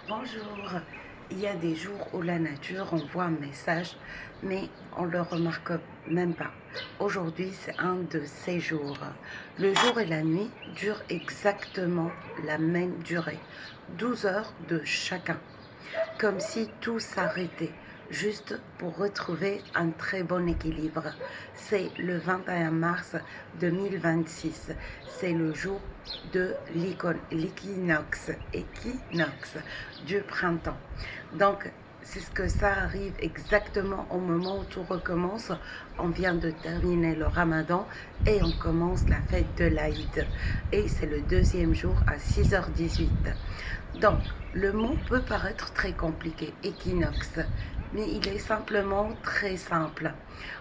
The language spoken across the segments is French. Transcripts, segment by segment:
Bonjour. Il y a des jours où la nature envoie un message, mais on ne le remarque même pas. Aujourd'hui, c'est un de ces jours. Le jour et la nuit durent exactement la même durée, 12 heures de chacun, comme si tout s'arrêtait, juste pour retrouver un très bon équilibre. C'est le 21 mars 2026. C'est le jour de l'équinoxe du printemps. Donc, c'est ce que ça arrive exactement au moment où tout recommence. On vient de terminer le ramadan et on commence la fête de l'Aïd. Et c'est le deuxième jour à 6h18. Donc, le mot peut paraître très compliqué, équinoxe, mais il est simplement très simple.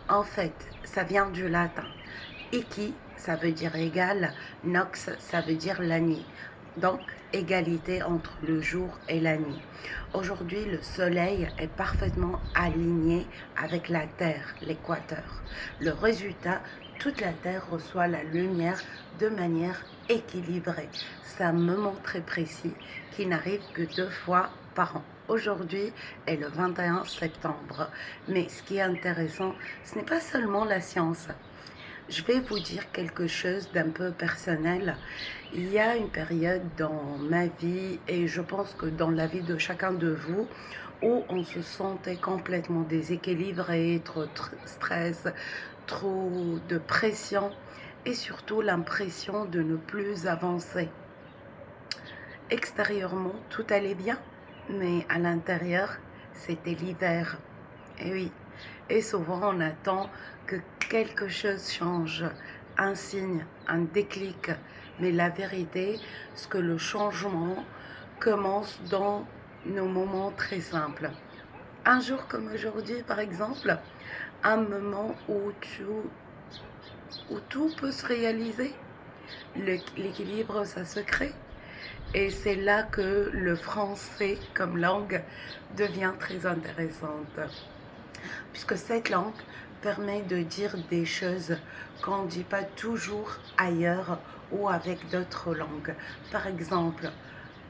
En fait, ça vient du latin. Equi, ça veut dire égal, nox, ça veut dire la nuit. Donc, égalité entre le jour et la nuit. Aujourd'hui, le soleil est parfaitement aligné avec la Terre, l'équateur. Le résultat, toute la Terre reçoit la lumière de manière équilibrée. C'est un moment très précis qui n'arrive que 2 fois par an. Aujourd'hui est le 21 septembre. Mais ce qui est intéressant, ce n'est pas seulement la science. Je vais vous dire quelque chose d'un peu personnel. Il y a une période dans ma vie et je pense que dans la vie de chacun de vous où on se sentait complètement déséquilibré, trop de stress, trop de pression et surtout l'impression de ne plus avancer. Extérieurement, tout allait bien, mais à l'intérieur, c'était l'hiver. Et oui, et souvent on attend que quelque chose change, un signe, un déclic. Mais la vérité, c'est que le changement commence dans nos moments très simples. Un jour comme aujourd'hui, par exemple, un moment où tout peut se réaliser. L'équilibre, ça se crée. Et c'est là que le français comme langue devient très intéressante. Puisque cette langue permet de dire des choses qu'on ne dit pas toujours ailleurs ou avec d'autres langues. Par exemple,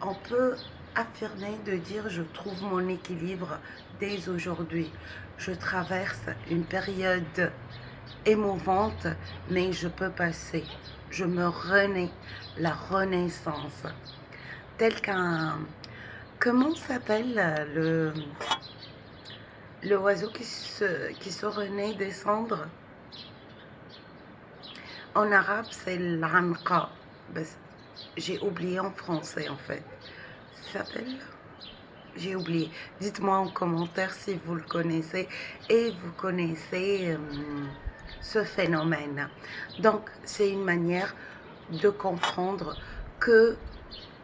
on peut affirmer de dire je trouve mon équilibre dès aujourd'hui. Je traverse une période émouvante, mais je peux passer. Je me renais, la renaissance. Tel qu'un... Comment s'appelle le oiseau qui se renaît des cendres? En arabe, c'est l'anqa. J'ai oublié en français, en fait. Ça s'appelle? J'ai oublié. Dites-moi en commentaire si vous le connaissez et vous connaissez ce phénomène. Donc, c'est une manière de comprendre que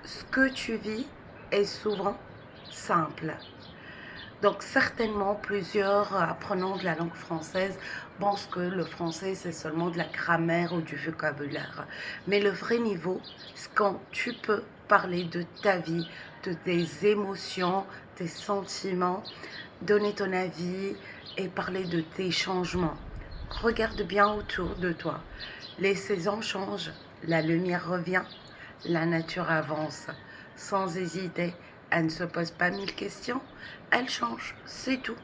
ce que tu vis est souvent simple. Donc certainement plusieurs apprenants de la langue française pensent que le français c'est seulement de la grammaire ou du vocabulaire. Mais le vrai niveau, c'est quand tu peux parler de ta vie, de tes émotions, tes sentiments, donner ton avis et parler de tes changements. Regarde bien autour de toi. Les saisons changent, la lumière revient, la nature avance. Sans hésiter, elle ne se pose pas 1000 questions, elle change, c'est tout.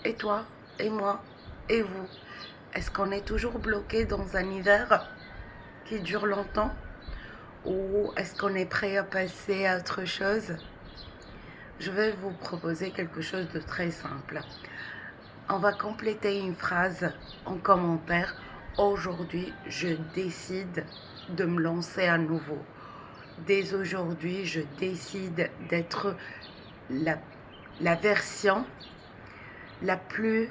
Et toi, et moi, et vous, est-ce qu'on est toujours bloqué dans un hiver qui dure longtemps? Ou est-ce qu'on est prêt à passer à autre chose? Je vais vous proposer quelque chose de très simple. On va compléter une phrase en commentaire. Aujourd'hui, je décide de me lancer à nouveau. Dès aujourd'hui, je décide d'être la, la version la plus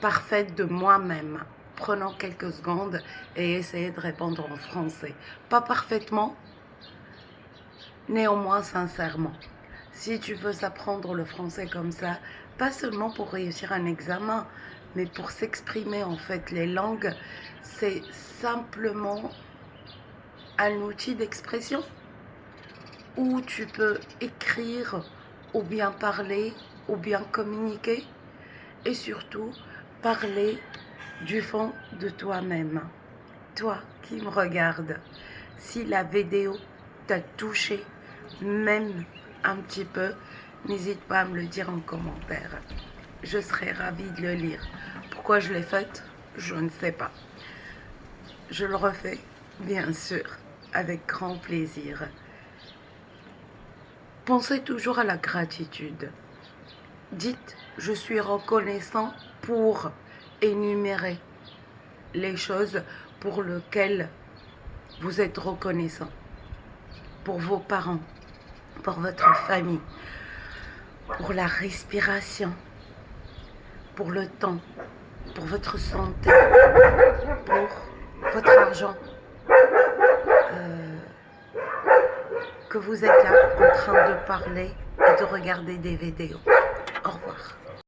parfaite de moi-même. Prenons quelques secondes et essayez de répondre en français. Pas parfaitement, néanmoins sincèrement. Si tu veux apprendre le français comme ça, pas seulement pour réussir un examen, mais pour s'exprimer en fait. Les langues, c'est simplement un outil d'expression où tu peux écrire ou bien parler ou bien communiquer et surtout parler du fond de toi-même. Toi qui me regardes, si la vidéo t'a touché, même un petit peu, n'hésite pas à me le dire en commentaire. Je serai ravie de le lire. Pourquoi je l'ai faite, je ne sais pas. Je le refais, bien sûr, avec grand plaisir. Pensez toujours à la gratitude. Dites, je suis reconnaissant pour énumérer les choses pour lesquelles vous êtes reconnaissant. Pour vos parents, pour votre famille, pour la respiration, pour le temps, pour votre santé, pour votre argent, que vous êtes là en train de parler et de regarder des vidéos. Au revoir.